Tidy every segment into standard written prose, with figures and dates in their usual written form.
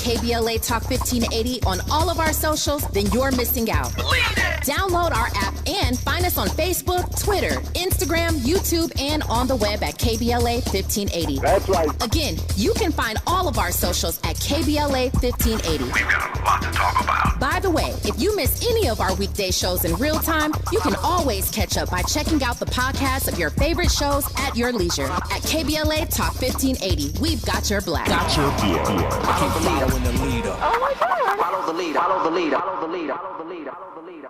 KBLA Talk 1580 on all of our socials, then you're missing out. Download our app and find us on Facebook, Twitter, Instagram, YouTube, and on the web at KBLA 1580. That's right. Again, you can find all of our socials at KBLA 1580. We've got a lot to talk about. By the way, if you miss any of our weekday shows in real time, you can always catch up by checking out the podcast of your favorite shows at your leisure. At KBLA Talk 1580, we've got your black. Got your beer. Keep following the leader. Oh my God. Follow the leader. Follow the leader. Follow the leader. Follow the leader. Follow the leader.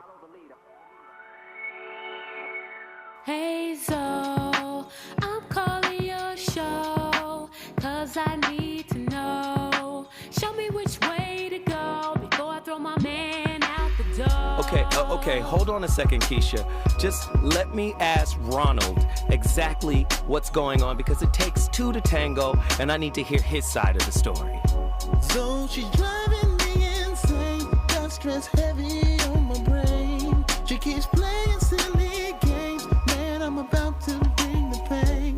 Hey, so I'm calling your show, 'cause I need to know. Show me which way to go before I throw my man out the door. Okay, hold on a second, Keisha. Just let me ask Ronald exactly what's going on, because it takes two to tango, and I need to hear his side of the story. So she's driving me insane, got stress heavy on my brain. She keeps playing silly games, man, I'm about to bring the pain.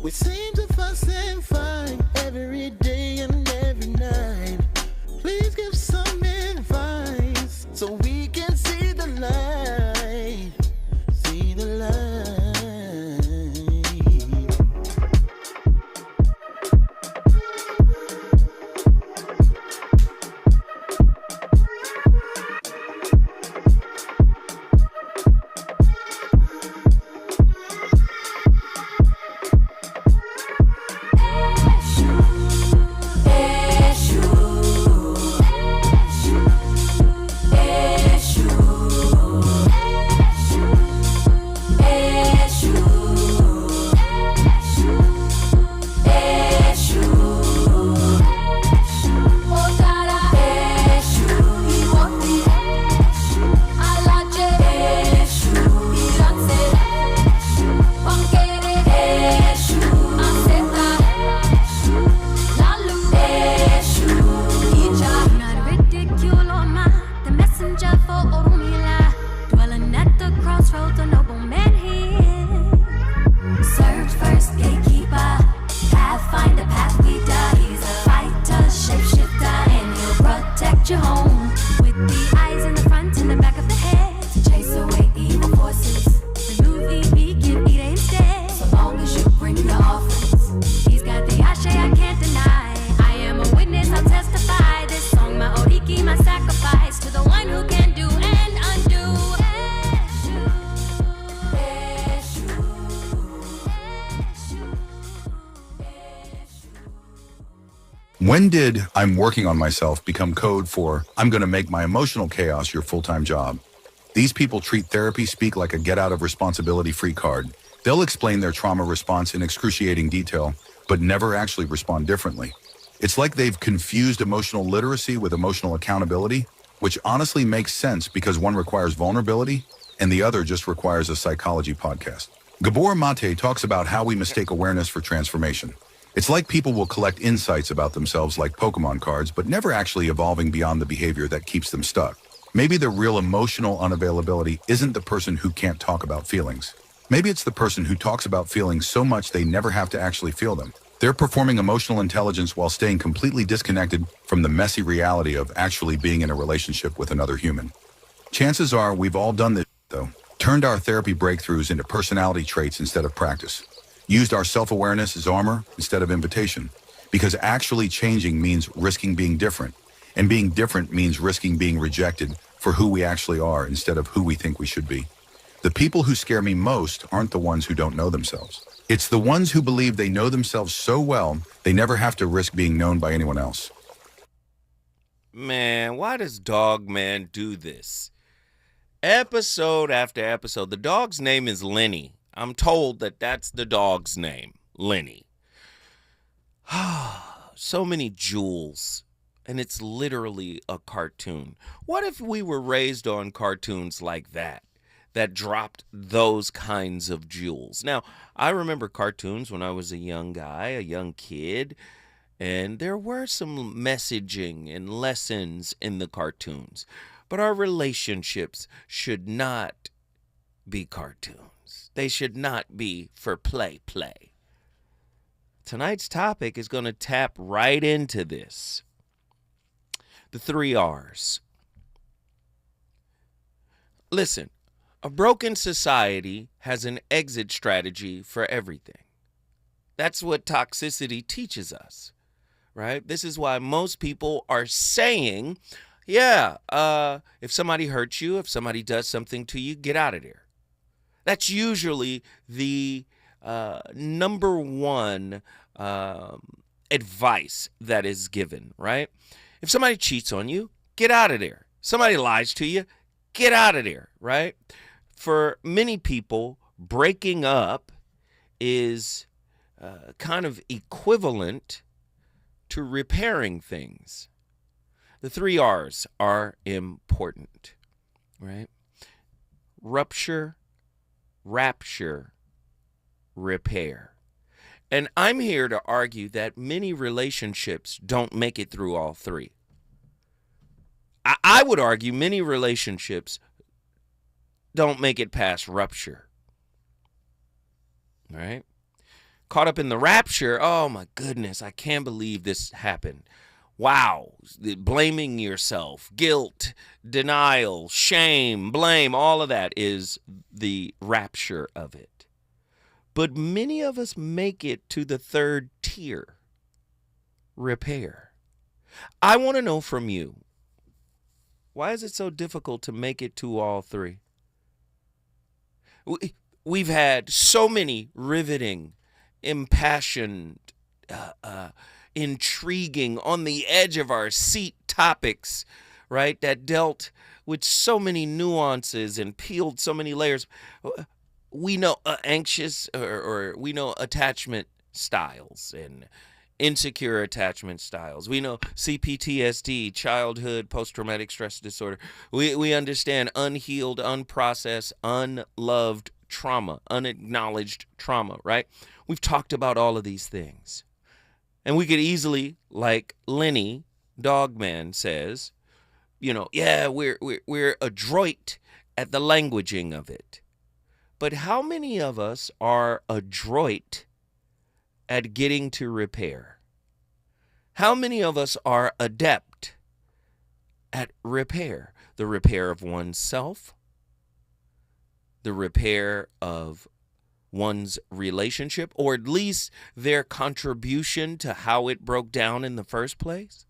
We seem to fuss and fight every day and every night. Please give some advice so we can see the light, see the light. When did "I'm working on myself" become code for "I'm going to make my emotional chaos your full-time job"? These people treat therapy speak like a get-out-of-responsibility-free card. They'll explain their trauma response in excruciating detail, but never actually respond differently. It's like they've confused emotional literacy with emotional accountability, which honestly makes sense because one requires vulnerability and the other just requires a psychology podcast. Gabor Mate talks about how we mistake awareness for transformation. It's like people will collect insights about themselves like Pokemon cards, but never actually evolving beyond the behavior that keeps them stuck. Maybe the real emotional unavailability isn't the person who can't talk about feelings. Maybe it's the person who talks about feelings so much they never have to actually feel them. They're performing emotional intelligence while staying completely disconnected from the messy reality of actually being in a relationship with another human. Chances are we've all done this, though. Turned our therapy breakthroughs into personality traits instead of practice. Used our self-awareness as armor instead of invitation. Because actually changing means risking being different. And being different means risking being rejected for who we actually are instead of who we think we should be. The people who scare me most aren't the ones who don't know themselves. It's the ones who believe they know themselves so well, they never have to risk being known by anyone else. Man, why does Dog Man do this? Episode after episode, the dog's name is Lenny. I'm told that that's the dog's name, Lenny. So many jewels, and it's literally a cartoon. What if we were raised on cartoons like that dropped those kinds of jewels? Now, I remember cartoons when I was a young guy, a young kid, and there were some messaging and lessons in the cartoons. But our relationships should not be cartoons. They should not be for play. Tonight's topic is going to tap right into this. The 3 R's. Listen, a broken society has an exit strategy for everything. That's what toxicity teaches us, right? This is why most people are saying, if somebody hurts you, if somebody does something to you, get out of there. That's usually the number one advice that is given, right? If somebody cheats on you, get out of there. Somebody lies to you, get out of there, right? For many people, breaking up is kind of equivalent to repairing things. The 3 R's are important, right? Rupture, rapture, repair. And I'm here to argue that many relationships don't make it through all 3. I would argue many relationships don't make it past rupture. All right? Caught up in the rapture, oh my goodness, I can't believe this happened. Wow, blaming yourself, guilt, denial, shame, blame, all of that is the rapture of it. But many of us make it to the 3rd tier, repair. I want to know from you, why is it so difficult to make it to all 3? We've had so many riveting, impassioned, intriguing, on the edge of our seat topics, right, that dealt with so many nuances and peeled so many layers. We know anxious or we know attachment styles and insecure attachment styles. We know CPTSD, childhood post-traumatic stress disorder. We understand unhealed, unprocessed, unloved trauma, unacknowledged trauma, right? We've talked about all of these things. And we could easily, like Lenny Dogman says, we're adroit at the languaging of it. But how many of us are adroit at getting to repair? How many of us are adept at repair? The repair of oneself, the repair of one's relationship, or at least their contribution to how it broke down in the first place,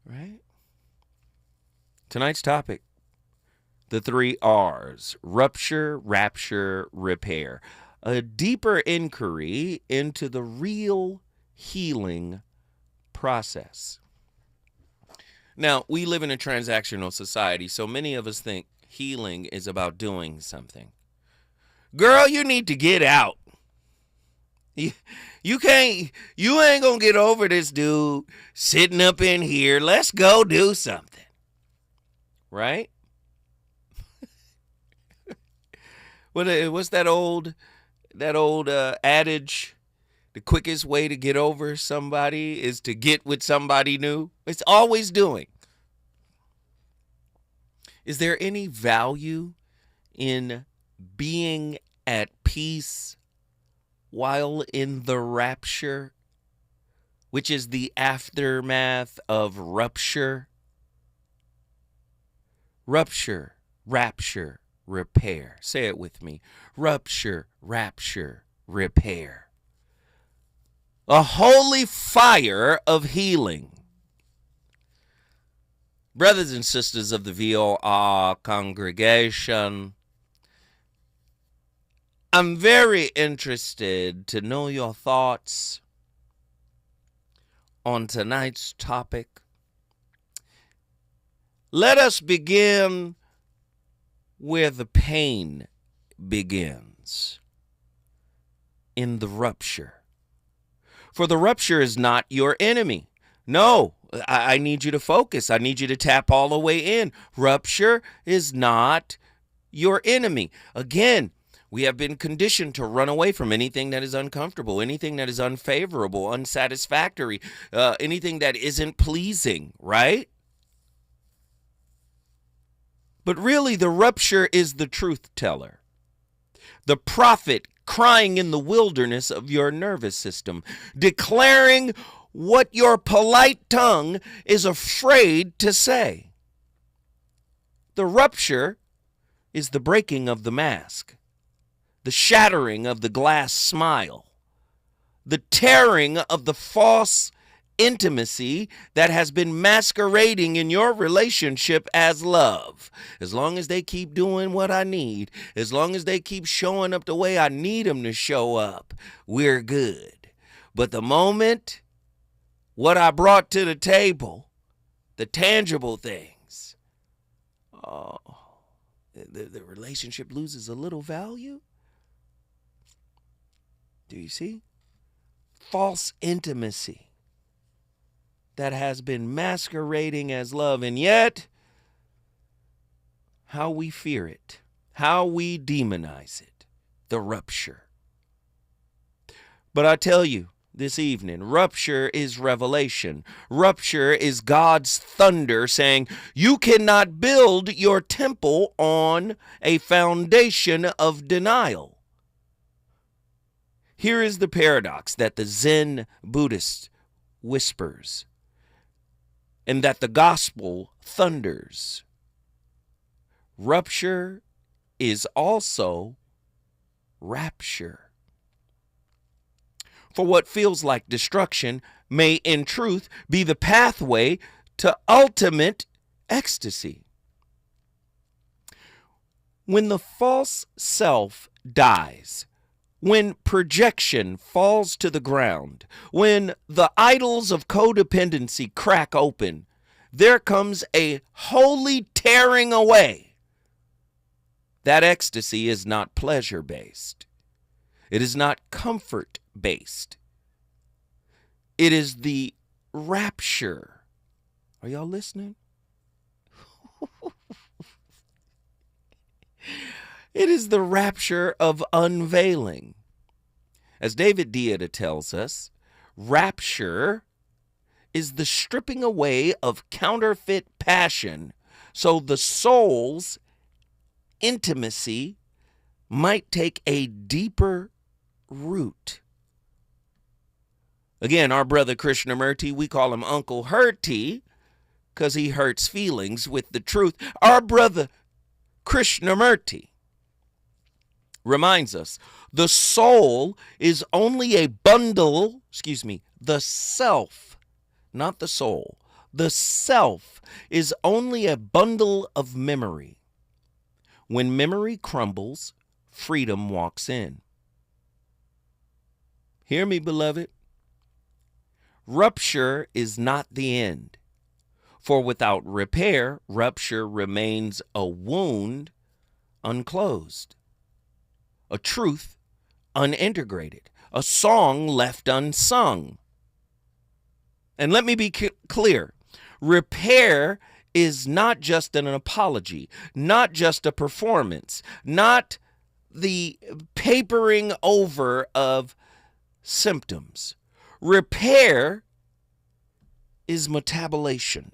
right? Tonight's topic, the 3 R's, rupture, rapture, repair. A deeper inquiry into the real healing process. Now, we live in a transactional society, so many of us think healing is about doing something. Girl, you need to get out. You ain't gonna get over this dude sitting up in here. Let's go do something. Right? What's that old adage? The quickest way to get over somebody is to get with somebody new. It's always doing. Is there any value in being at peace while in the rapture, which is the aftermath of rupture? Rupture, rapture, repair. Say it with me. Rupture, rapture, repair. A holy fire of healing. Brothers and sisters of the VOR congregation, I'm very interested to know your thoughts on tonight's topic. Let us begin where the pain begins, in the rupture. For the rupture is not your enemy. No, I need you to focus. I need you to tap all the way in. Rupture is not your enemy. Again, we have been conditioned to run away from anything that is uncomfortable, anything that is unfavorable, unsatisfactory, anything that isn't pleasing, right? But really, the rupture is the truth teller. The prophet crying in the wilderness of your nervous system, declaring what your polite tongue is afraid to say. The rupture is the breaking of the mask, the shattering of the glass smile, the tearing of the false intimacy that has been masquerading in your relationship as love. As long as they keep doing what I need, as long as they keep showing up the way I need them to show up, we're good. But the moment what I brought to the table, the tangible things, the relationship loses a little value. Do you see? False intimacy that has been masquerading as love, and yet how we fear it, how we demonize it, the rupture. But I tell you this evening, rupture is revelation. Rupture is God's thunder saying, you cannot build your temple on a foundation of denial. Here is the paradox that the Zen Buddhist whispers and that the gospel thunders. Rupture is also rapture. For what feels like destruction may in truth be the pathway to ultimate ecstasy. When the false self dies, when projection falls to the ground, when the idols of codependency crack open, there comes a holy tearing away. That ecstasy is not pleasure-based. It is not comfort-based. It is the rapture. Are y'all listening? It is the rapture of unveiling. As David Deida tells us, rapture is the stripping away of counterfeit passion so the soul's intimacy might take a deeper root. Again, our brother Krishnamurti, we call him Uncle Hurty because he hurts feelings with the truth. Our brother Krishnamurti reminds us the soul is only a bundle, the self, not the soul. The self is only a bundle of memory. When memory crumbles, freedom walks in. Hear me, beloved. Rupture is not the end. For without repair, rupture remains a wound unclosed, a truth unintegrated, a song left unsung. And let me be clear. Repair is not just an apology, not just a performance, not the papering over of symptoms. Repair is metabolization.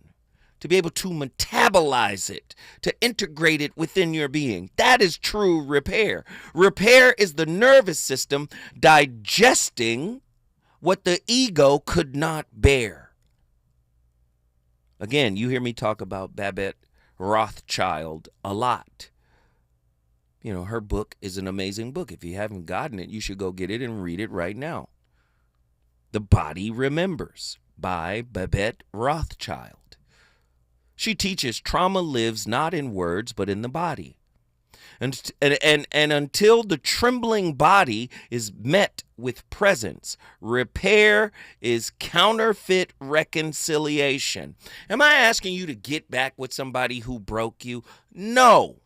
To be able to metabolize it, to integrate it within your being. That is true repair. Repair is the nervous system digesting what the ego could not bear. Again, you hear me talk about Babette Rothschild a lot. You know, her book is an amazing book. If you haven't gotten it, you should go get it and read it right now. The Body Remembers by Babette Rothschild. She teaches trauma lives not in words, but in the body. And until the trembling body is met with presence, repair is counterfeit reconciliation. Am I asking you to get back with somebody who broke you? No.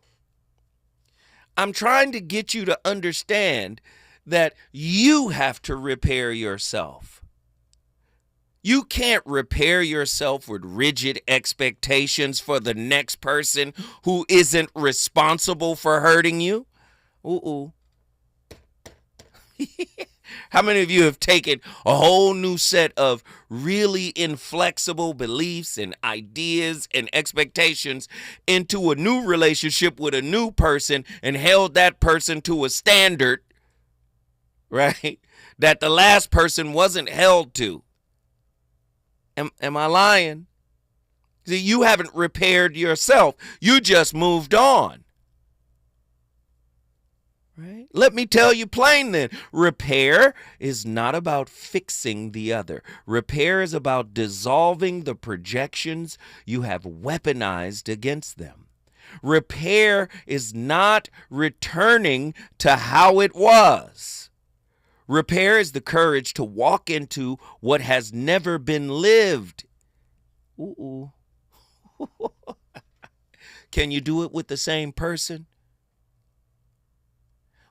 I'm trying to get you to understand that you have to repair yourself. You can't repair yourself with rigid expectations for the next person who isn't responsible for hurting you. How many of you have taken a whole new set of really inflexible beliefs and ideas and expectations into a new relationship with a new person and held that person to a standard, right, that the last person wasn't held to? Am I lying? See, you haven't repaired yourself. You just moved on. Right? Let me tell you plain then. Repair is not about fixing the other. Repair is about dissolving the projections you have weaponized against them. Repair is not returning to how it was. Repair is the courage to walk into what has never been lived. Ooh. Can you do it with the same person?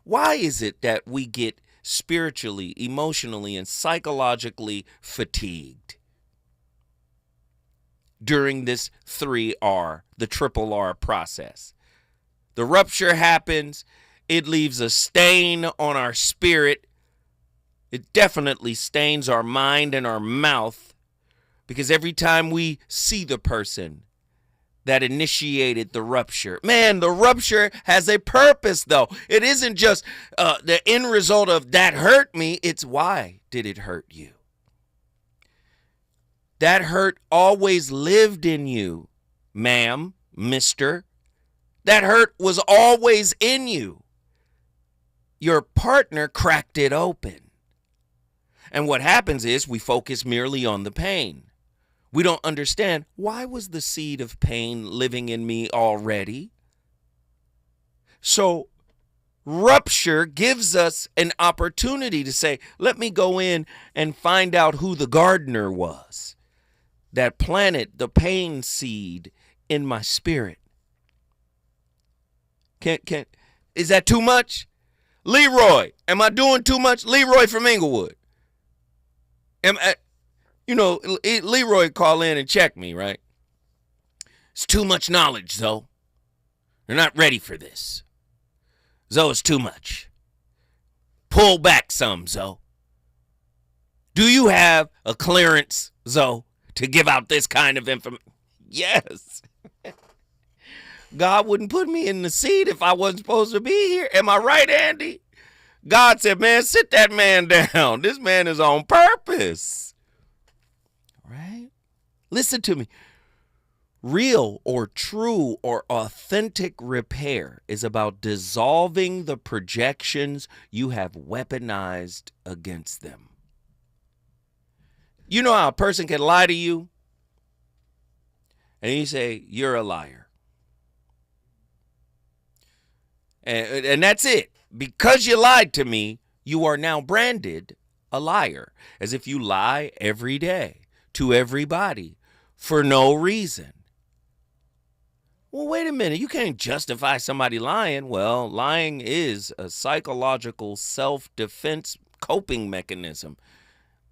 Why is it that we get spiritually, emotionally, and psychologically fatigued during this 3R, the triple R process? The rupture happens. It leaves a stain on our spirit. It definitely stains our mind and our mouth, because every time we see the person that initiated the rupture, man, the rupture has a purpose, though. It isn't just the end result of that hurt me. It's why did it hurt you? That hurt always lived in you, ma'am, mister. That hurt was always in you. Your partner cracked it open. And what happens is we focus merely on the pain. We don't understand, why was the seed of pain living in me already? So rupture gives us an opportunity to say, let me go in and find out who the gardener was that planted the pain seed in my spirit. Is that too much? Leroy, am I doing too much? Leroy from Inglewood. Leroy call in and check me, right? It's too much knowledge, Zoe. You're not ready for this. Zoe, it's too much. Pull back some, Zoe. Do you have a clearance, Zoe, to give out this kind of information? Yes. God wouldn't put me in the seat if I wasn't supposed to be here. Am I right, Andy? God said, man, sit that man down. This man is on purpose. Right? Listen to me. Real or true or authentic repair is about dissolving the projections you have weaponized against them. You know how a person can lie to you? And you say, you're a liar. And that's it. Because you lied to me, you are now branded a liar. As if you lie every day to everybody for no reason. Well, wait a minute. You can't justify somebody lying. Well, lying is a psychological self-defense coping mechanism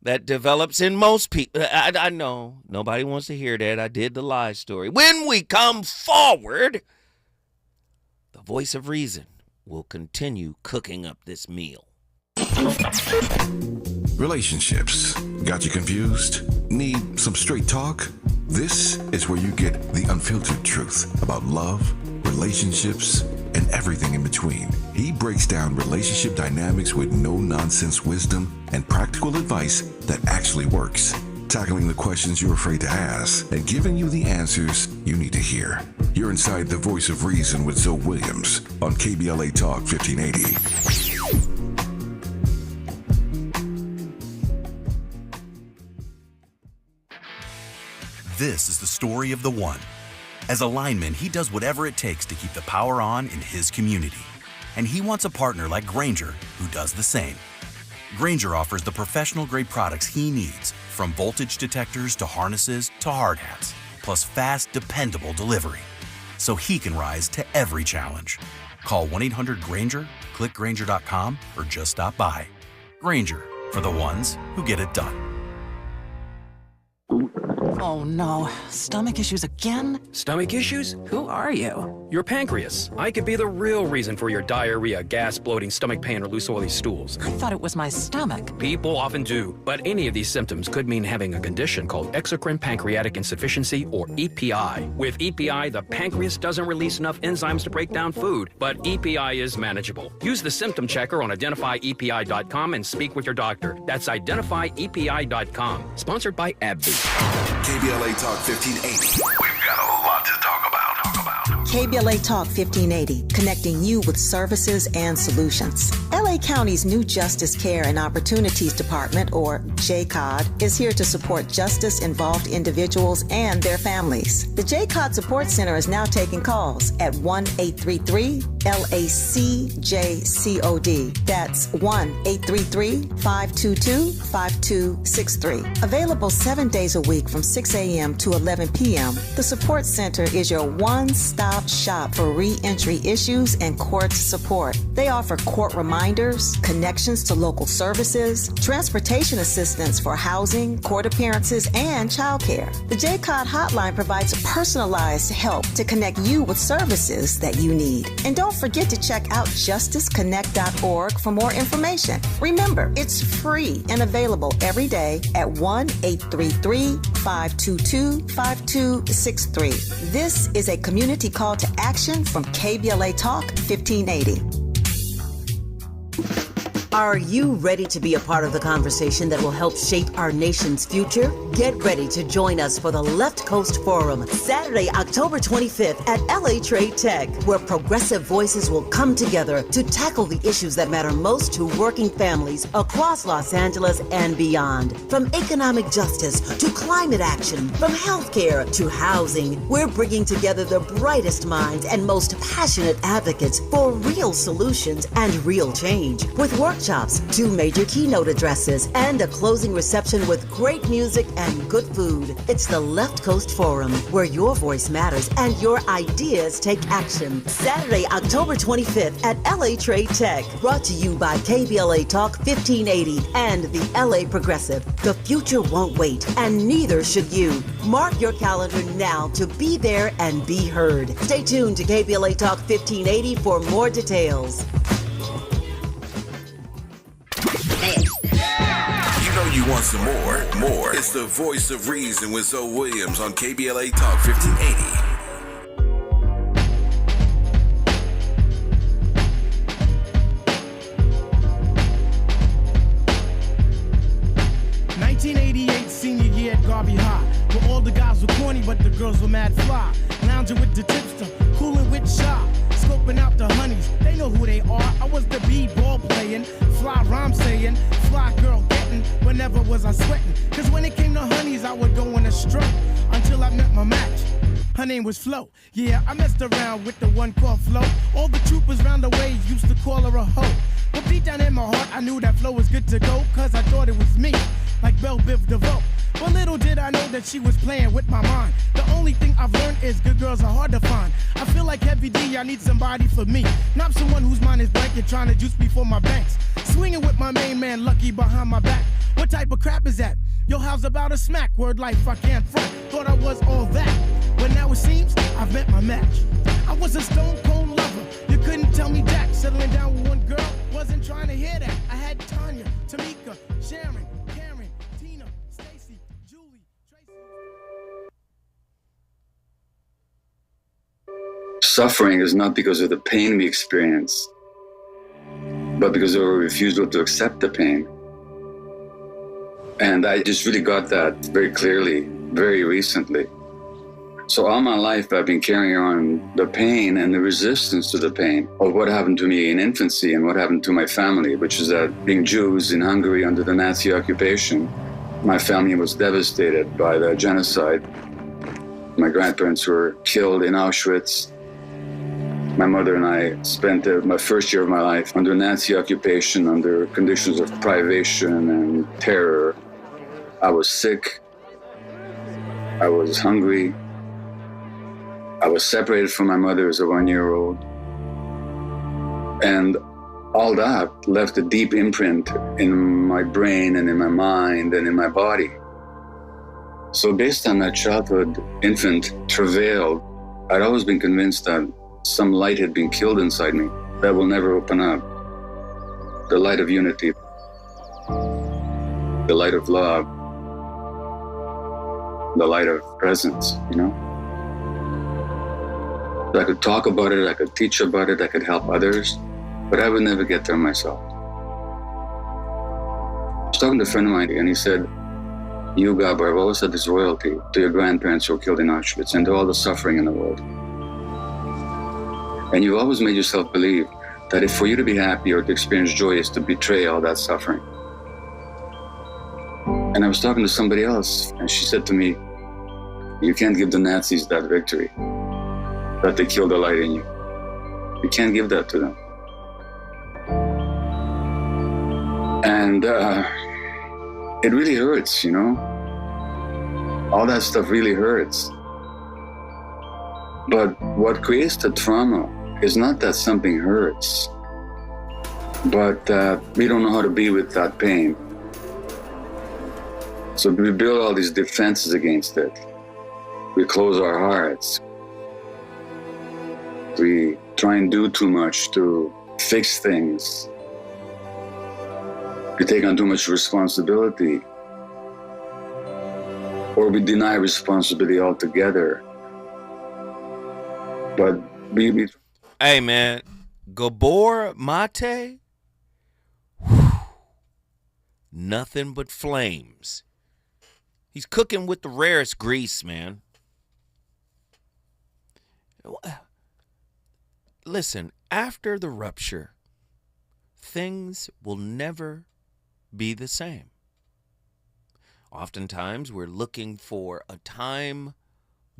that develops in most people. I know nobody wants to hear that. I did the lie story. When we come forward, the voice of reason will continue cooking up this meal. Relationships. Got you confused? Need some straight talk? This is where you get the unfiltered truth about love, relationships, and everything in between. He breaks down relationship dynamics with no-nonsense wisdom and practical advice that actually works. Tackling the questions you're afraid to ask and giving you the answers you need to hear. You're inside the voice of reason with Zoe Williams on KBLA Talk 1580. This is the story of the one. As a lineman, he does whatever it takes to keep the power on in his community. And he wants a partner like Grainger who does the same. Grainger offers the professional-grade products he needs, from voltage detectors to harnesses to hard hats, plus fast, dependable delivery, so he can rise to every challenge. Call 1-800-GRAINGER, click Grainger.com, or just stop by. Grainger, for the ones who get it done. Oh no, stomach issues again? Stomach issues? Who are you? Your pancreas. I could be the real reason for your diarrhea, gas, bloating, stomach pain, or loose oily stools. I thought it was my stomach. People often do, but any of these symptoms could mean having a condition called exocrine pancreatic insufficiency, or EPI. With EPI, the pancreas doesn't release enough enzymes to break down food, but EPI is manageable. Use the symptom checker on identifyepi.com and speak with your doctor. That's identifyepi.com. Sponsored by AbbVie. KBLA Talk 1580. We've got a lot to talk about. KBLA Talk 1580, connecting you with services and solutions. LA County's new Justice Care and Opportunities Department, or JCOD, is here to support justice-involved individuals and their families. The JCOD Support Center is now taking calls at 1-833-LACJCOD. That's 1-833-522-5263. Available 7 days a week from 6 a.m. to 11 p.m., the Support Center is your one-stop shop for re-entry issues and court support. They offer court reminders, connections to local services, transportation assistance for housing, court appearances, and childcare. The JCOD hotline provides personalized help to connect you with services that you need. And don't forget to check out justiceconnect.org for more information. Remember, it's free and available every day at 1-833-522-5263. This is a community call to action from KBLA Talk 1580. Are you ready to be a part of the conversation that will help shape our nation's future? Get ready to join us for the Left Coast Forum, Saturday, October 25th at LA Trade Tech, where progressive voices will come together to tackle the issues that matter most to working families across Los Angeles and beyond. From economic justice to climate action, from healthcare to housing, we're bringing together the brightest minds and most passionate advocates for real solutions and real change. With workshops, 2 major keynote addresses, and a closing reception with great music and good food. It's the Left Coast Forum, where your voice matters and your ideas take action. Saturday, October 25th at LA Trade Tech. Brought to you by KBLA Talk 1580 and the LA Progressive. The future won't wait, and neither should you. Mark your calendar now to be there and be heard. Stay tuned to KBLA Talk 1580 for more details. You know you want some more. It's the voice of reason with Zoe Williams on KBLA Talk 1580. Senior year at Garvey High, where all the guys were corny, but the girls were mad fly. Lounging with the tipster, cooling with Shy, scoping out the honeys. They know who they are. I was the b-ball playing, fly rhyme saying, fly girl getting. Whenever was I sweating? Cause when it came to honeys, I would go on a stroke until I met my match. Her name was Flo. Yeah, I messed around with the one called Flo. All the troopers round the way used to call her a hoe. But deep down in my heart, I knew that Flo was good to go, cause I thought it was me, like Belle Biv DeVoe. But little did I know that she was playing with my mind. The only thing I've learned is good girls are hard to find. I feel like Heavy D, I need somebody for me. Not someone whose mind is blanket trying to juice me for my banks. Swinging with my main man, Lucky, behind my back. What type of crap is that? Yo, how's about a smack? Word life, I can't front. Thought I was all that. But now it seems I've met my match. I was a stone cold lover. You couldn't tell me jack. Settling down with one girl, wasn't trying to hear that. I had Tanya, Tamika, Sharon, Karen, Tina, Stacy, Julie, Tracy. Suffering is not because of the pain we experience, but because of our refusal to accept the pain. And I just really got that very clearly, very recently. So all my life, I've been carrying on the pain and the resistance to the pain of what happened to me in infancy and what happened to my family, which is that being Jews in Hungary under the Nazi occupation, my family was devastated by the genocide. My grandparents were killed in Auschwitz. My mother and I spent my first year of my life under Nazi occupation, under conditions of privation and terror. I was sick. I was hungry. I was separated from my mother as a 1-year-old. And all that left a deep imprint in my brain and in my mind and in my body. So based on that childhood infant travail, I'd always been convinced that some light had been killed inside me that will never open up. The light of unity, the light of love, the light of presence, you know? I could talk about it, I could teach about it, I could help others, but I would never get there myself. I was talking to a friend of mine, and he said, you, Gabor, have always had this loyalty to your grandparents who were killed in Auschwitz and to all the suffering in the world. And you've always made yourself believe that if for you to be happy or to experience joy is to betray all that suffering. And I was talking to somebody else, and she said to me, you can't give the Nazis that victory, that they killed the light in you. You can't give that to them. And it really hurts, you know? All that stuff really hurts. But what creates the trauma is not that something hurts, but that we don't know how to be with that pain. So we build all these defenses against it. We close our hearts. We try and do too much to fix things. We take on too much responsibility. Or we deny responsibility altogether. But we Hey, man, Gabor Mate, nothing but flames. He's cooking with the rarest grease, man. Listen, after the rupture, things will never be the same. Oftentimes, we're looking for a time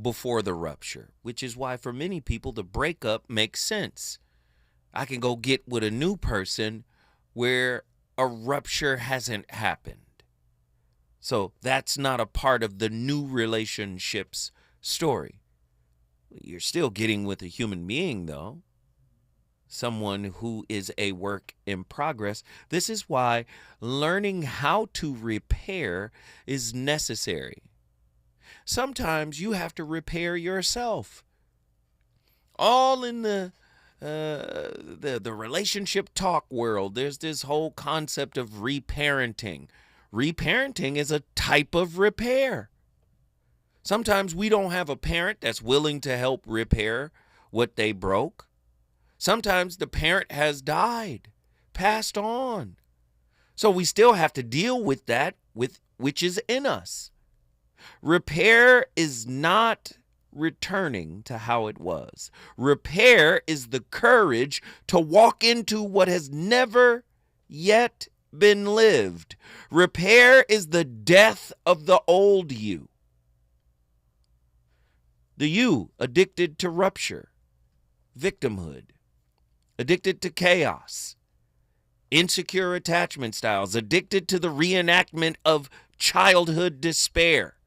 before the rupture, which is why for many people, the breakup makes sense. I can go get with a new person where a rupture hasn't happened. So that's not a part of the new relationship's story. You're still getting with a human being, though. Someone who is a work in progress. This is why learning how to repair is necessary. Sometimes you have to repair yourself. All in the relationship talk world, there's this whole concept of reparenting. Reparenting is a type of repair. Sometimes we don't have a parent that's willing to help repair what they broke. Sometimes the parent has died, passed on. So we still have to deal with that, which is in us. Repair is not returning to how it was. Repair is the courage to walk into what has never yet been lived. Repair is the death of the old you. The you addicted to rupture, victimhood, addicted to chaos, insecure attachment styles, addicted to the reenactment of childhood despair.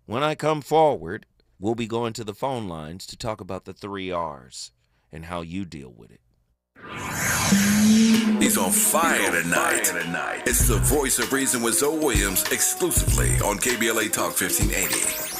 When I come forward, we'll be going to the phone lines to talk about the 3 R's and how you deal with it. He's on fire tonight. It's the voice of reason with Zoe Williams exclusively on KBLA Talk 1580.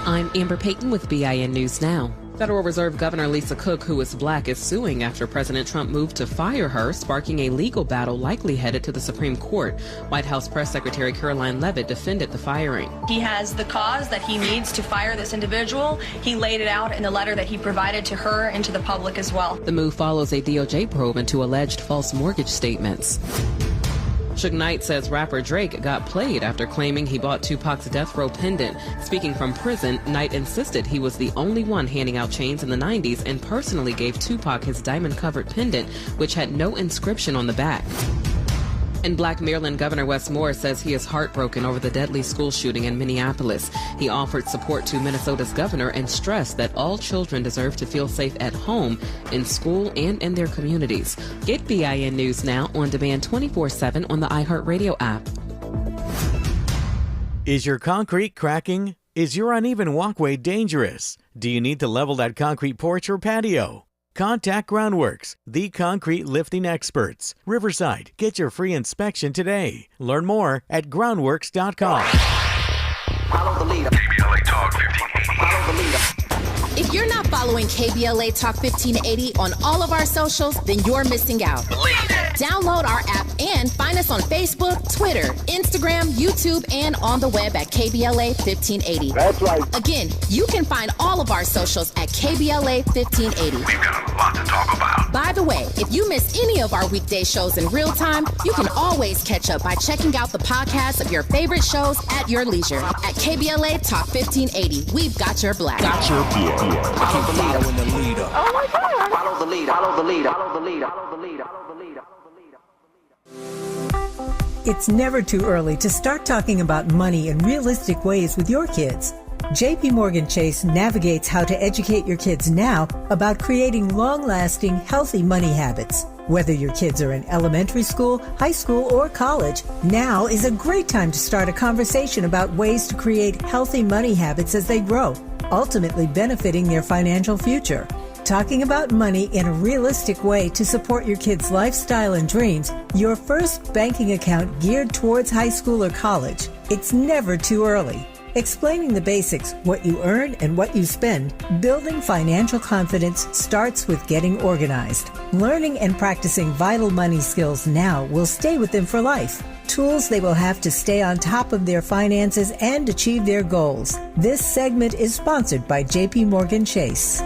I'm Amber Payton with BIN News Now. Federal Reserve Governor Lisa Cook, who is black, is suing after President Trump moved to fire her, sparking a legal battle likely headed to the Supreme Court. White House Press Secretary Caroline Leavitt defended the firing. He has the cause that he needs to fire this individual. He laid it out in the letter that he provided to her and to the public as well. The move follows a DOJ probe into alleged false mortgage statements. Suge Knight says rapper Drake got played after claiming he bought Tupac's death row pendant. Speaking from prison, Knight insisted he was the only one handing out chains in the 90s and personally gave Tupac his diamond-covered pendant, which had no inscription on the back. And Black Maryland Governor Wes Moore says he is heartbroken over the deadly school shooting in Minneapolis. He offered support to Minnesota's governor and stressed that all children deserve to feel safe at home, in school, and in their communities. Get BIN News Now on demand 24/7 on the iHeartRadio app. Is your concrete cracking? Is your uneven walkway dangerous? Do you need to level that concrete porch or patio? Contact Groundworks, the concrete lifting experts. Riverside, get your free inspection today. Learn more at groundworks.com. Follow the leader. KBLA Talk 1580. Follow the leader. If you're not following KBLA Talk 1580 on all of our socials, then you're missing out. Download our app and find us on Facebook, Twitter, Instagram, YouTube, and on the web at KBLA 1580. That's right. Again, you can find all of our socials at KBLA 1580. We've got a lot to talk about. By the way, if you miss any of our weekday shows in real time, you can always catch up by checking out the podcast of your favorite shows at your leisure. At KBLA Talk 1580, we've got your black. Follow the leader. Oh my God. Follow the leader. Follow the leader. Follow the leader. Follow the leader. Follow the leader. It's never too early to start talking about money in realistic ways with your kids. JP Morgan Chase navigates how to educate your kids now about creating long-lasting, healthy money habits. Whether your kids are in elementary school, high school, or college, now is a great time to start a conversation about ways to create healthy money habits as they grow, ultimately benefiting their financial future. Talking about money in a realistic way to support your kids' lifestyle and dreams, your first banking account geared towards high school or college. It's never too early. Explaining the basics, what you earn and what you spend, building financial confidence starts with getting organized. Learning and practicing vital money skills now will stay with them for life. Tools they will have to stay on top of their finances and achieve their goals. This segment is sponsored by JP Morgan Chase.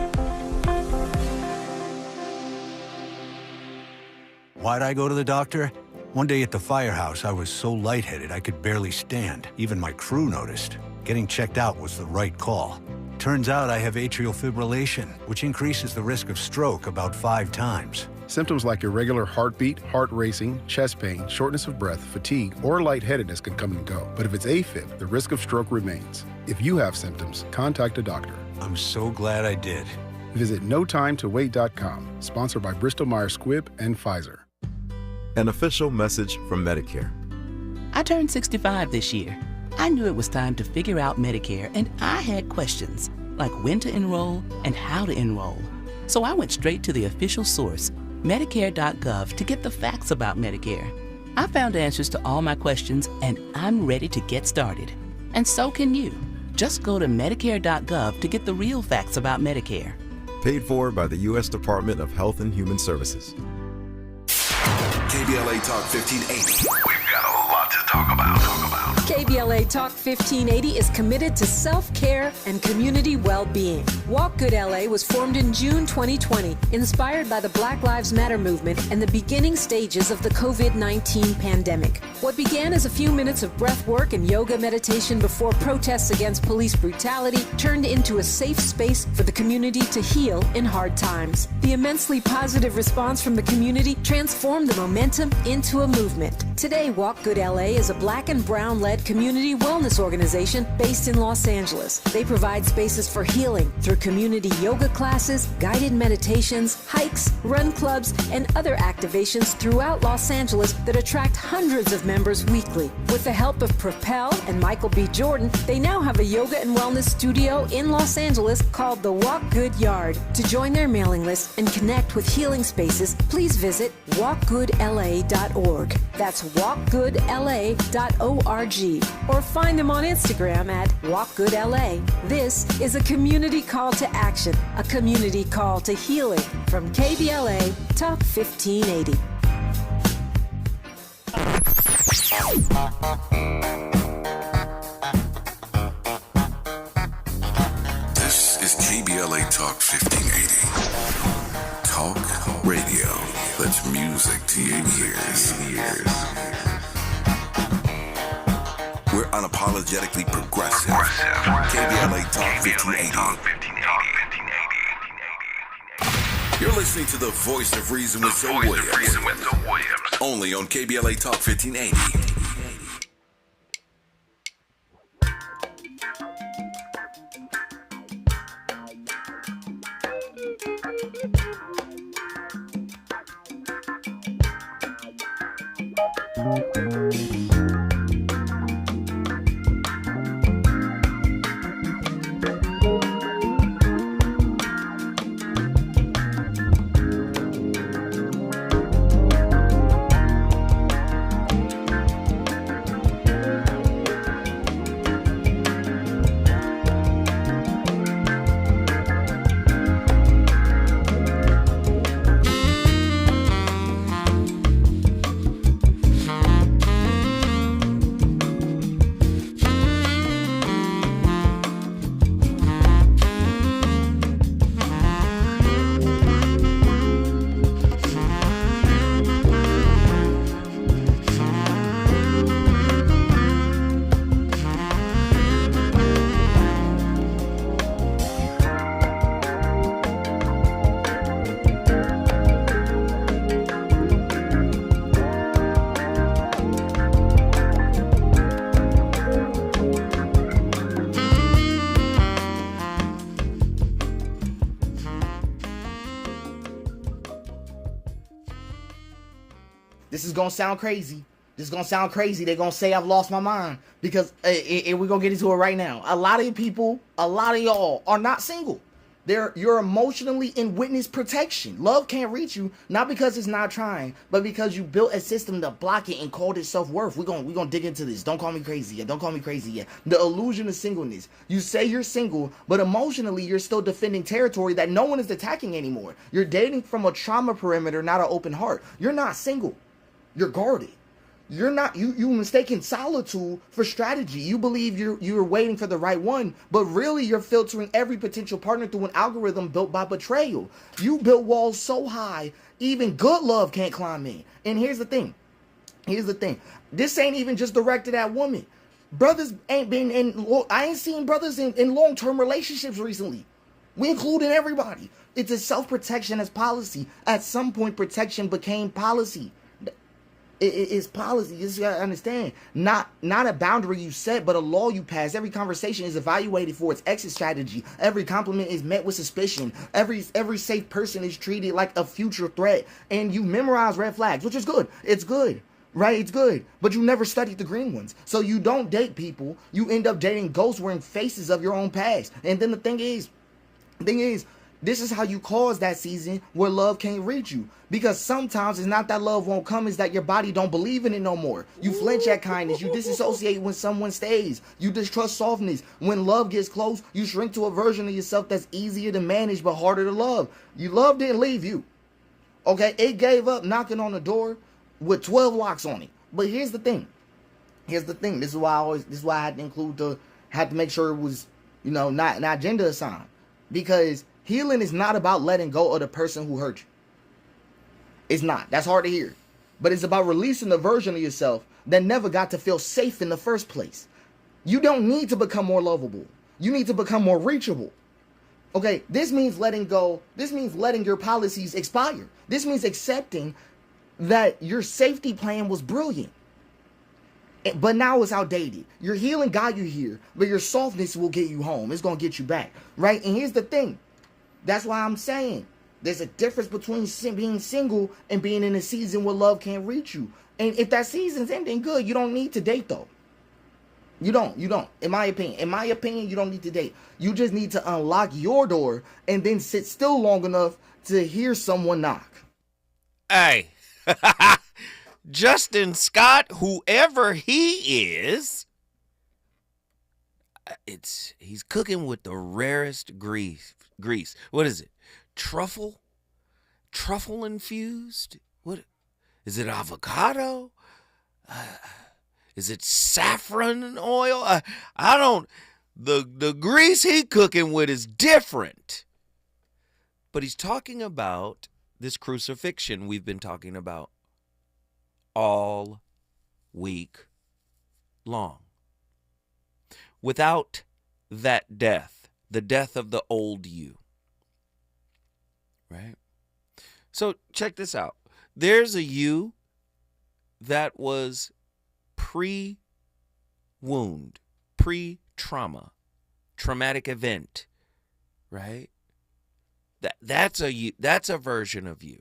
Why'd I go to the doctor? One day at the firehouse, I was so lightheaded I could barely stand. Even my crew noticed. Getting checked out was the right call. Turns out I have atrial fibrillation, which increases the risk of stroke about 5 times. Symptoms like irregular heartbeat, heart racing, chest pain, shortness of breath, fatigue, or lightheadedness can come and go. But if it's AFib, the risk of stroke remains. If you have symptoms, contact a doctor. I'm so glad I did. Visit notimetowait.com, sponsored by Bristol-Myers Squibb and Pfizer. An official message from Medicare. I turned 65 this year. I knew it was time to figure out Medicare, and I had questions, like when to enroll and how to enroll. So I went straight to the official source, Medicare.gov, to get the facts about Medicare. I found answers to all my questions, and I'm ready to get started. And so can you. Just go to Medicare.gov to get the real facts about Medicare. Paid for by the U.S. Department of Health and Human Services. KBLA Talk 1580. We've got a lot to talk about. KBLA Talk 1580 is committed to self-care and community well-being. Walk Good LA was formed in June 2020, inspired by the Black Lives Matter movement and the beginning stages of the COVID-19 pandemic. What began as a few minutes of breath work and yoga meditation before protests against police brutality turned into a safe space for the community to heal in hard times. The immensely positive response from the community transformed the momentum into a movement. Today, Walk Good LA is a Black and Brown-led community wellness organization based in Los Angeles. They provide spaces for healing through community yoga classes, guided meditations, hikes, run clubs, and other activations throughout Los Angeles that attract hundreds of members weekly. With the help of Propel and Michael B. Jordan, they now have a yoga and wellness studio in Los Angeles called the Walk Good Yard. To join their mailing list and connect with healing spaces, please visit walkgoodla.org. That's walkgoodla.org. Or find them on Instagram at walkgoodla. This is a community call to action, a community call to healing from KBLA Talk 1580. This is KBLA Talk 1580. Talk radio that's music to your ears. We're unapologetically progressive. KBLA Talk 1580. You're listening to the voice of reason with Zoe Williams. Only on KBLA Talk 1580. is going to sound crazy. This is going to sound crazy. They're going to say I've lost my mind because we're going to get into it right now. A lot of people, a lot of y'all are not single. You're emotionally in witness protection. Love can't reach you, not because it's not trying, but because you built a system to block it and called it self-worth. We're gonna dig into this. Don't call me crazy yet. Don't call me crazy yet. The illusion of singleness. You say you're single, but emotionally you're still defending territory that no one is attacking anymore. You're dating from a trauma perimeter, not an open heart. You're not single. You're guarded. You're not, you mistaken solitude for strategy. You believe you're waiting for the right one, but really you're filtering every potential partner through an algorithm built by betrayal. You built walls so high, even good love can't climb in. And here's the thing. This ain't even just directed at women. Brothers ain't been I ain't seen brothers in long-term relationships recently. We including everybody. It's a self-protection as policy. At some point, protection became policy. It's policy. You just gotta understand. Not a boundary you set, but a law you pass. Every conversation is evaluated for its exit strategy. Every compliment is met with suspicion. Every safe person is treated like a future threat. And you memorize red flags, which is good. It's good. Right? It's good. But you never studied the green ones. So you don't date people. You end up dating ghosts wearing faces of your own past. And then the thing is, this is how you cause that season where love can't reach you. Because sometimes it's not that love won't come, it's that your body don't believe in it no more. You flinch at kindness. You disassociate when someone stays. You distrust softness. When love gets close, you shrink to a version of yourself that's easier to manage but harder to love. Love didn't leave you. Okay? It gave up knocking on the door with 12 locks on it. But here's the thing. This is why I had to had to make sure it was, not gender assigned. Because healing is not about letting go of the person who hurt you. It's not. That's hard to hear. But it's about releasing the version of yourself that never got to feel safe in the first place. You don't need to become more lovable. You need to become more reachable. Okay, this means letting go. This means letting your policies expire. This means accepting that your safety plan was brilliant, but now it's outdated. Your healing got you here, but your softness will get you home. It's going to get you back, right? And here's the thing. That's why I'm saying there's a difference between being single and being in a season where love can't reach you. And if that season's ending good, you don't need to date, though. You don't. In my opinion, you don't need to date. You just need to unlock your door and then sit still long enough to hear someone knock. Hey, Justin Scott, whoever he is, he's cooking with the rarest grease. What is it? Truffle infused? What is it? Avocado? Is it saffron oil? I don't. The grease he cooking with is different. But he's talking about this crucifixion we've been talking about all week long. Without that death, the death of the old you, right? So check this out. There's a you that was pre-wound, pre-trauma, traumatic event, right? That's a version of you.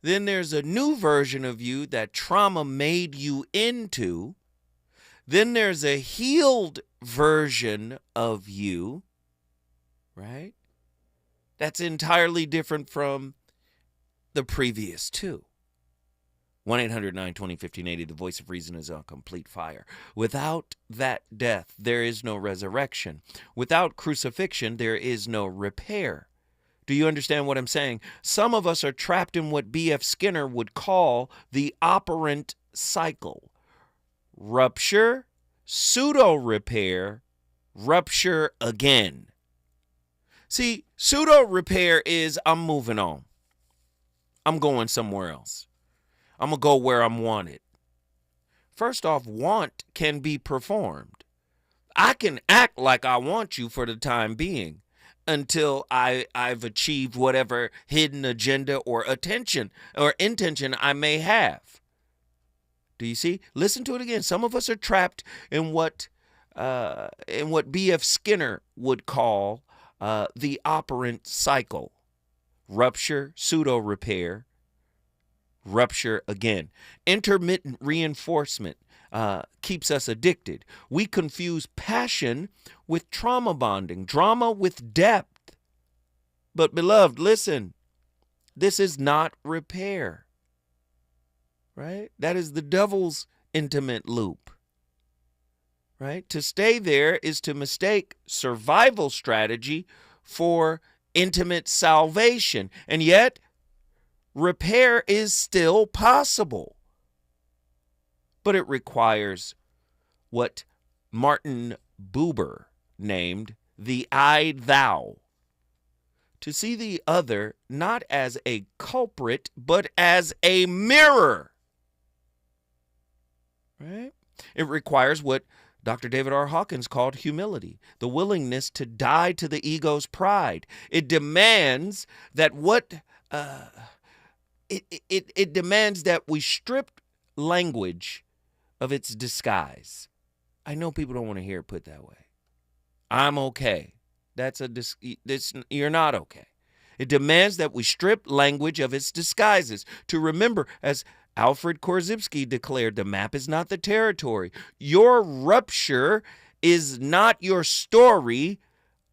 Then there's a new version of you that trauma made you into. Then there's a healed version of you, right? That's entirely different from the previous two. 1-800-920-1580, the voice of reason is on complete fire. Without that death, there is no resurrection. Without crucifixion, there is no repair. Do you understand what I'm saying? Some of us are trapped in what B.F. Skinner would call the operant cycle. Rupture, pseudo-repair, rupture again. See, pseudo-repair is I'm moving on. I'm going somewhere else. I'm going to go where I'm wanted. First off, want can be performed. I can act like I want you for the time being until I've achieved whatever hidden agenda or intention I may have. Do you see? Listen to it again. Some of us are trapped in what B.F. Skinner would call the operant cycle. Rupture, pseudo-repair, rupture again. Intermittent reinforcement keeps us addicted. We confuse passion with trauma bonding, drama with depth. But beloved, listen, this is not repair, right? That is the devil's intimate loop, right? To stay there is to mistake survival strategy for intimate salvation. And yet, repair is still possible. But it requires what Martin Buber named the I-thou. To see the other not as a culprit, but as a mirror. Right? It requires what Dr. David R. Hawkins called humility, the willingness to die to the ego's pride. It demands that it demands that we strip language of its disguise. I know people don't want to hear it put that way. I'm okay. You're not okay. It demands that we strip language of its disguises. To remember, as Alfred Korzybski declared, the map is not the territory. Your rupture is not your story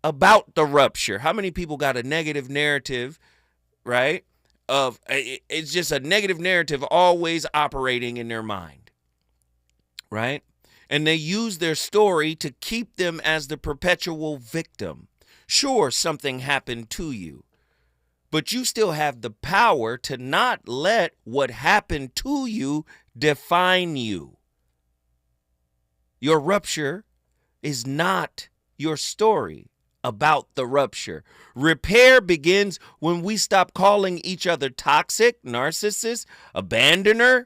about the rupture. How many people got a negative narrative, right? It's just a negative narrative always operating in their mind, right? And they use their story to keep them as the perpetual victim. Sure, something happened to you, but you still have the power to not let what happened to you define you. Your rupture is not your story about the rupture. Repair begins when we stop calling each other toxic, narcissist, abandoner,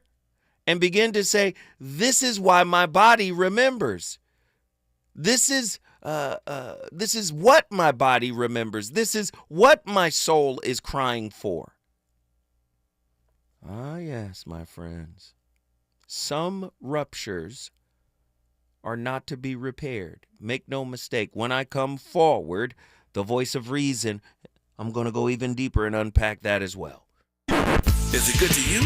and begin to say, this is why my body remembers. This is what my body remembers. This is what my soul is crying for. Ah, yes, my friends. Some ruptures are not to be repaired. Make no mistake, when I come forward, the voice of reason, I'm going to go even deeper and unpack that as well. Is it good to you?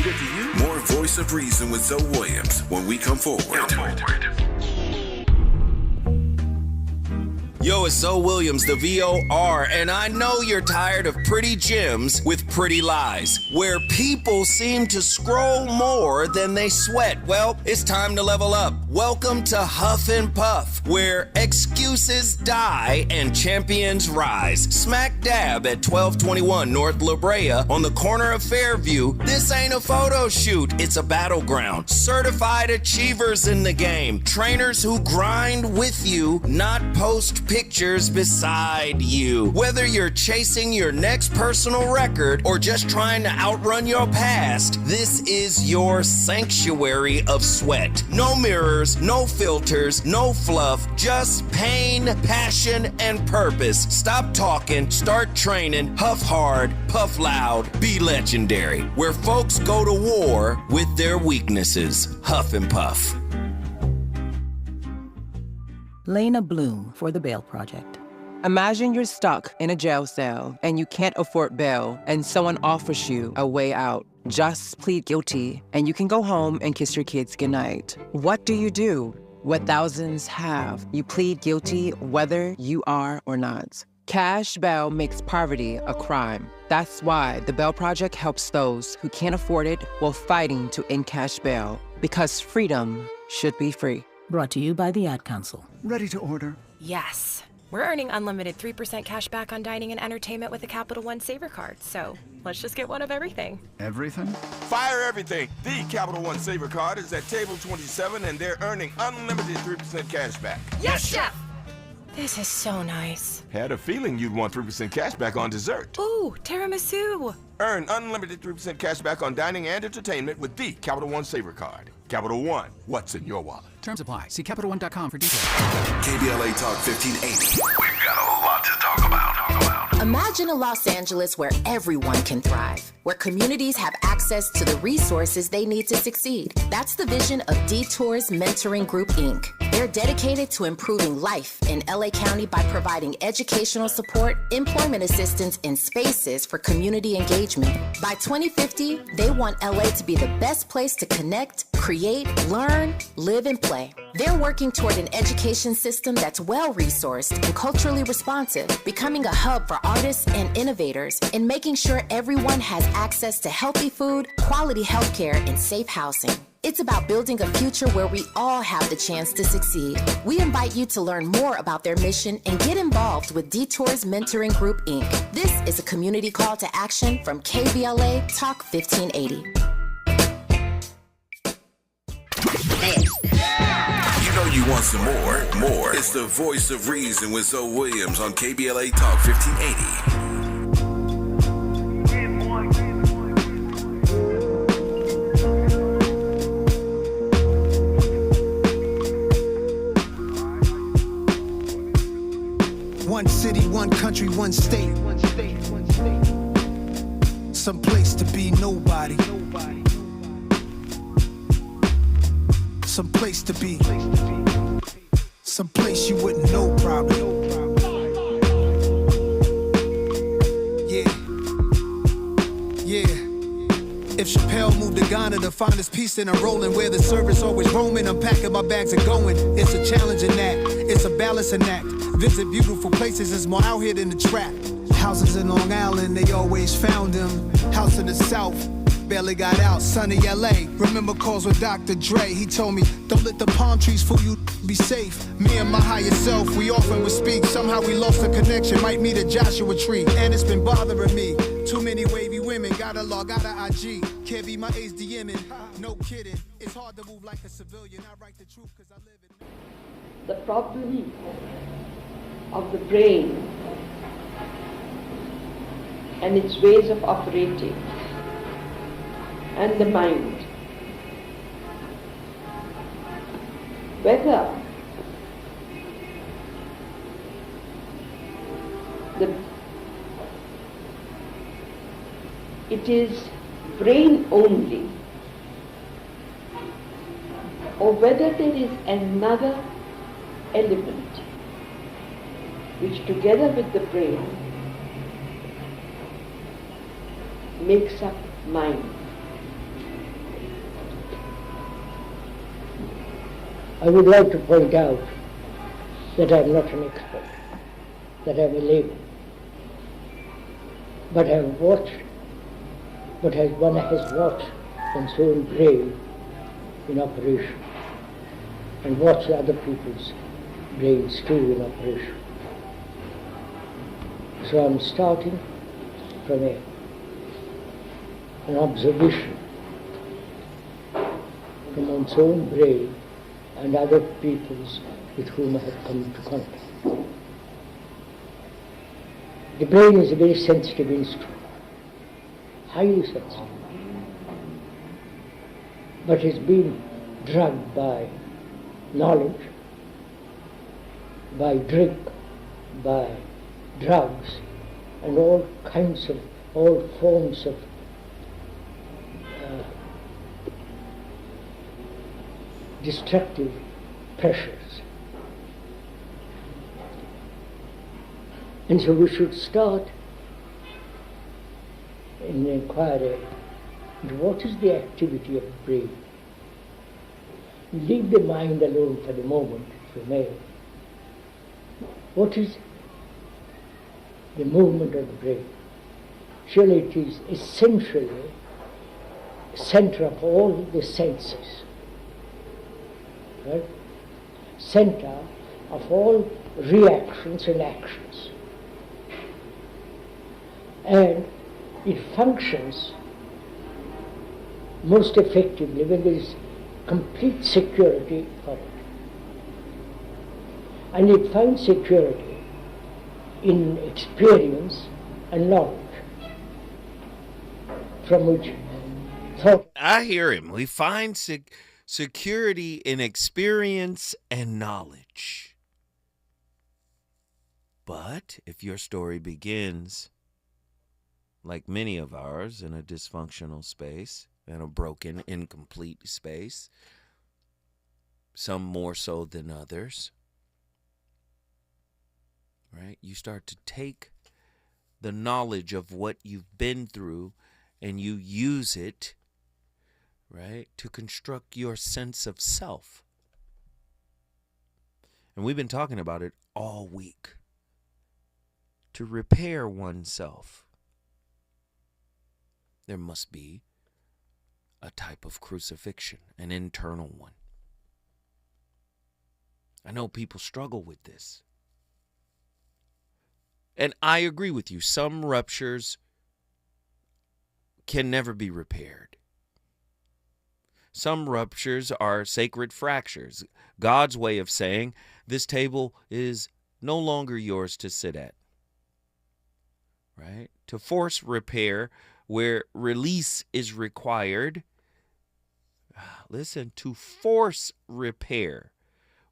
More Voice of Reason with Zoe Williams when we come forward. Yo, it's Zoe Williams, the VOR, and I know you're tired of pretty gems with pretty lies, where people seem to scroll more than they sweat. Well, it's time to level up. Welcome to Huff and Puff, where excuses die and champions rise. Smack dab at 1221 North La Brea on the corner of Fairview. This ain't a photo shoot, it's a battleground. Certified achievers in the game. Trainers who grind with you, not post pictures beside you. Whether you're chasing your next personal record or just trying to outrun your past, this is your sanctuary of sweat. No mirrors, no filters, no fluff, just pain, passion, and purpose. Stop talking, start training, huff hard, puff loud, be legendary. Where folks go to war with their weaknesses. Huff and Puff. Lena Bloom for the Bail Project. Imagine you're stuck in a jail cell and you can't afford bail and someone offers you a way out. Just plead guilty and you can go home and kiss your kids goodnight. What do? What thousands have. You plead guilty whether you are or not. Cash bail makes poverty a crime. That's why the Bail Project helps those who can't afford it while fighting to end cash bail. Because freedom should be free. Brought to you by the Ad Council. Ready to order? Yes. We're earning unlimited 3% cash back on dining and entertainment with the Capital One Saver card, so let's just get one of everything. Everything? Fire everything! The Capital One Saver card is at table 27 and they're earning unlimited 3% cash back. Yes, Chef! This is so nice. Had a feeling you'd want 3% cash back on dessert. Ooh, tiramisu! Earn unlimited 3% cash back on dining and entertainment with the Capital One Saver card. Capital One, what's in your wallet? Terms apply. See CapitalOne.com for details. KBLA Talk 1580. We've got a lot to talk about. Imagine a Los Angeles where everyone can thrive, where communities have access to the resources they need to succeed. That's the vision of Detours Mentoring Group, Inc. They're dedicated to improving life in LA County by providing educational support, employment assistance, and spaces for community engagement. By 2050, they want LA to be the best place to connect, create, learn, live, and play. They're working toward an education system that's well-resourced and culturally responsive, becoming a hub for artists and innovators, and making sure everyone has access to healthy food, quality healthcare, and safe housing. It's about building a future where we all have the chance to succeed. We invite you to learn more about their mission and get involved with Detours Mentoring Group, Inc. This is a community call to action from KBLA Talk 1580. You know you want some more. It's the voice of reason with Zoe Williams on KBLA Talk 1580. One city, one country, one state. Some place to be nobody. Some place to be. Some place you wouldn't know probably. Yeah. If Chappelle moved to Ghana to find his peace and I'm rolling where the service always roaming, I'm packing my bags and going. It's a challenging act. It's a balancing act. Visit beautiful places, it's more out here than the trap. Houses in Long Island, they always found them. House in the South, barely got out. Sunny LA, remember calls with Dr. Dre. He told me, don't let the palm trees fool you, be safe. Me and my higher self, we often would speak. Somehow we lost the connection, might meet a Joshua tree. And it's been bothering me. Too many wavy women, gotta log out of IG. Can't be my ace DMing, no kidding. It's hard to move like a civilian. I write the truth cause I live it. The problem of the brain and its ways of operating and the mind, whether it is brain only or whether there is another element which together with the brain makes up mind. I would like to point out that I'm not an expert, that I'm a layman, but I've watched what one has watched one's own brain in operation and watched other people's brains too in operation. So I'm starting from an observation from one's own brain and other people's with whom I have come into contact. The brain is a very sensitive instrument, highly sensitive, but it's been drugged by knowledge, by drink, by drugs, and all forms of destructive pressures. And so we should start an inquiry into what is the activity of the brain. Leave the mind alone for the moment, if you may. What is the movement of the brain? Surely it is essentially a center of all the senses, right? Center of all reactions and actions. And it functions most effectively when there is complete security for it. And it finds security in experience and knowledge, from which thought... I hear him. We find security in experience and knowledge. But if your story begins, like many of ours, in a dysfunctional space, in a broken, incomplete space, some more so than others, right? You start to take the knowledge of what you've been through and you use it, right, to construct your sense of self. And we've been talking about it all week. To repair oneself, there must be a type of crucifixion, an internal one. I know people struggle with this. And I agree with you. Some ruptures can never be repaired. Some ruptures are sacred fractures. God's way of saying, this table is no longer yours to sit at. Right? To force repair where release is required. Listen, to force repair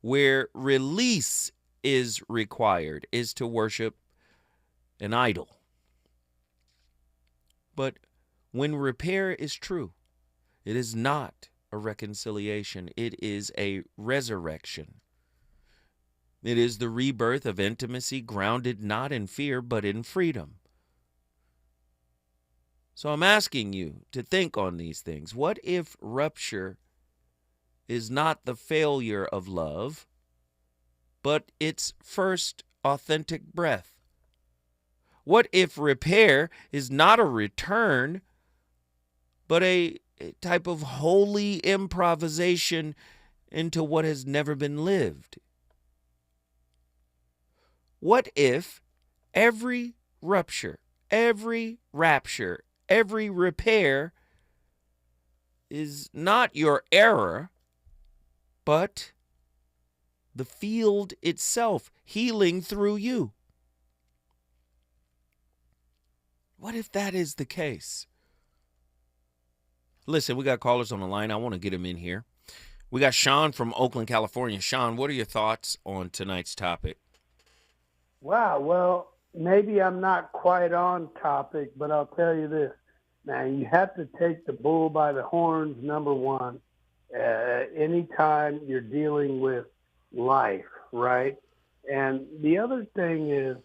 where release is required is to worship an idol. But when repair is true, it is not a reconciliation. It is a resurrection. It is the rebirth of intimacy grounded not in fear, but in freedom. So I'm asking you to think on these things. What if rupture is not the failure of love, but its first authentic breath? What if repair is not a return, but a type of holy improvisation into what has never been lived? What if every rupture, every rapture, every repair is not your error, but the field itself healing through you? What if that is the case? Listen, we got callers on the line. I want to get them in here. We got Sean from Oakland, California. Sean, what are your thoughts on tonight's topic? Wow, well, maybe I'm not quite on topic, but I'll tell you this. Now, you have to take the bull by the horns, number one, anytime you're dealing with life, right? And the other thing is,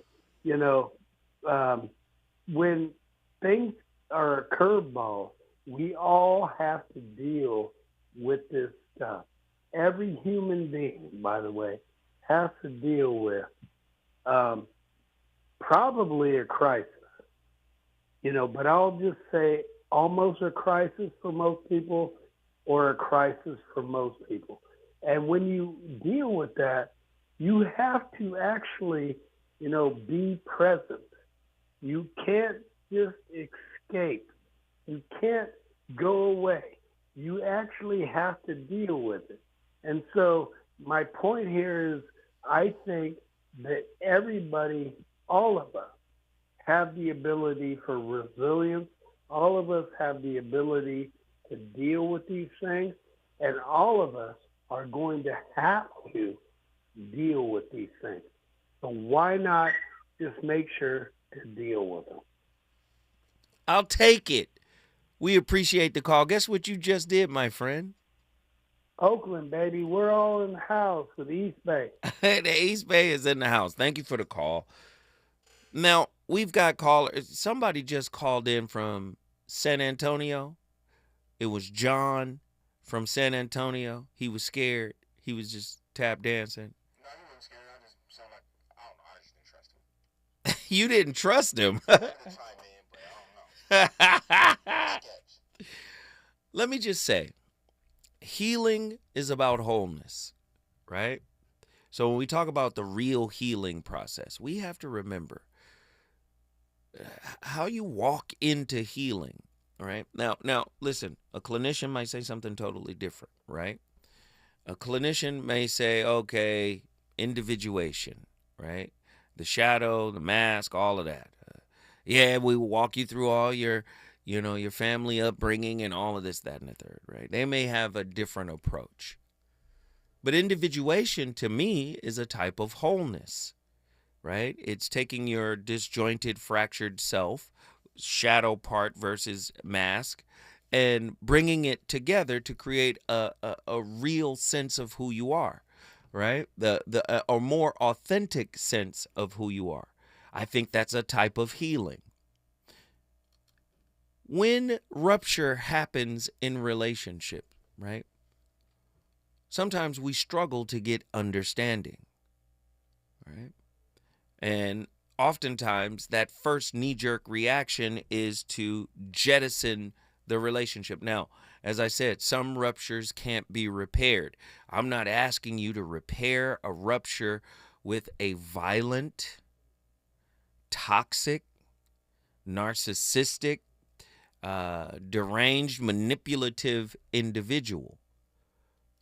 when things are a curveball, we all have to deal with this stuff. Every human being, by the way, has to deal with probably a crisis, but I'll just say almost a crisis for most people or a crisis for most people. And when you deal with that, you have to actually, be present. You can't just escape. You can't go away. You actually have to deal with it. And so my point here is I think that everybody, all of us, have the ability for resilience. All of us have the ability to deal with these things. And all of us are going to have to deal with these things. So why not just make sure to deal with them? I'll take it. We appreciate the call. Guess what you just did, my friend? Oakland, baby. We're all in the house with East Bay. The East Bay is in the house. Thank you for the call. Now, we've got callers. Somebody just called in from San Antonio. It was John from San Antonio. He was scared. He was just tap dancing. No, he wasn't scared. I just sound like, I don't know. I just didn't trust him. You didn't trust him. I didn't try, man, but I don't know. Let me just say, healing is about wholeness, right? So when we talk about the real healing process, we have to remember how you walk into healing, right? Now, listen, a clinician might say something totally different, right? A clinician may say, okay, individuation, right? The shadow, the mask, all of that. Yeah, we will walk you through all your family upbringing and all of this, that, and the third, right? They may have a different approach. But individuation, to me, is a type of wholeness, right? It's taking your disjointed, fractured self, shadow part versus mask, and bringing it together to create a real sense of who you are, right? A more authentic sense of who you are. I think that's a type of healing. When rupture happens in relationship, right? Sometimes we struggle to get understanding, right? And oftentimes that first knee-jerk reaction is to jettison the relationship. Now, as I said, some ruptures can't be repaired. I'm not asking you to repair a rupture with a violent, toxic, narcissistic, deranged, manipulative individual,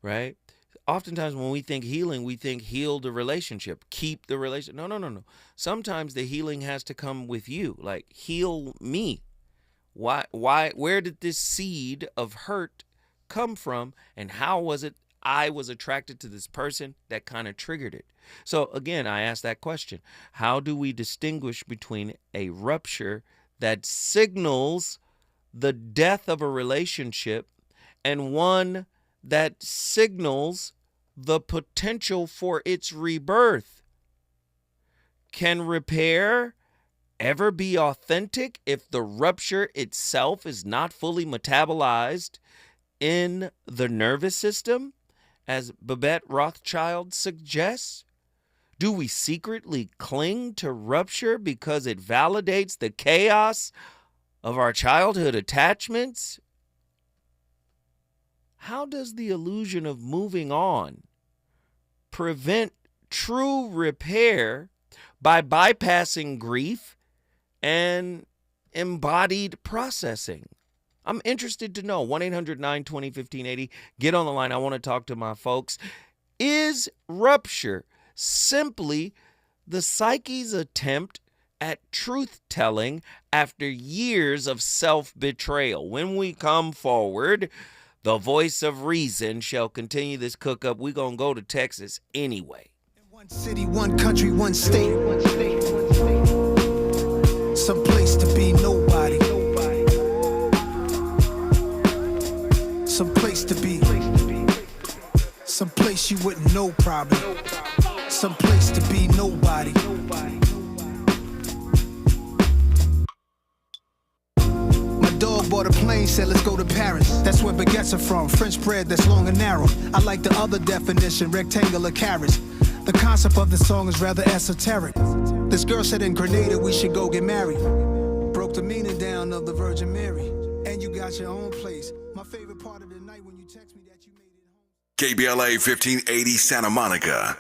right? Oftentimes when we think healing, we think heal the relationship, keep the relationship. No. Sometimes the healing has to come with you, like heal me. Where did this seed of hurt come from, and how was it I was attracted to this person that kind of triggered it? So again, I ask that question. How do we distinguish between a rupture that signals the death of a relationship and one that signals the potential for its rebirth? Can repair ever be authentic if the rupture itself is not fully metabolized in the nervous system, as Babette Rothschild suggests? Do we secretly cling to rupture because it validates the chaos of our childhood attachments? How does the illusion of moving on prevent true repair by bypassing grief and embodied processing? I'm interested to know. 1-800-920-1580. Get on the line. I want to talk to my folks. Is rupture simply the psyche's attempt at truth-telling after years of self-betrayal? When we come forward, the voice of reason shall continue this cook-up. We're going to go to Texas anyway. One city, one country, one state. Some place to be nobody. Some place to be. Some place you wouldn't know probably. Some place to be nobody. My dog bought a plane, said let's go to Paris. That's where baguettes are from, French bread that's long and narrow. I like the other definition, rectangular carrots. The concept of the song is rather esoteric. This girl said in Grenada we should go get married. Broke the meaning down of the Virgin Mary. And you got your own place. My favorite part of the night when you text me that you made it home. KBLA 1580 Santa Monica.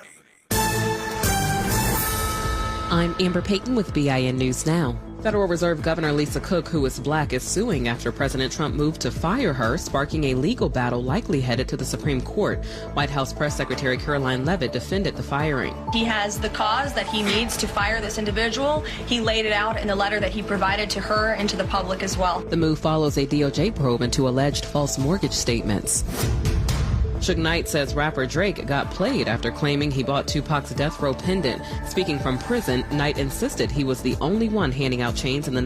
I'm Amber Payton with BIN News Now. Federal Reserve Governor Lisa Cook, who is black, is suing after President Trump moved to fire her, sparking a legal battle likely headed to the Supreme Court. White House Press Secretary Caroline Leavitt defended the firing. He has the cause that he needs to fire this individual. He laid it out in the letter that he provided to her and to the public as well. The move follows a DOJ probe into alleged false mortgage statements. Suge Knight says rapper Drake got played after claiming he bought Tupac's death row pendant. Speaking from prison, Knight insisted he was the only one handing out chains in the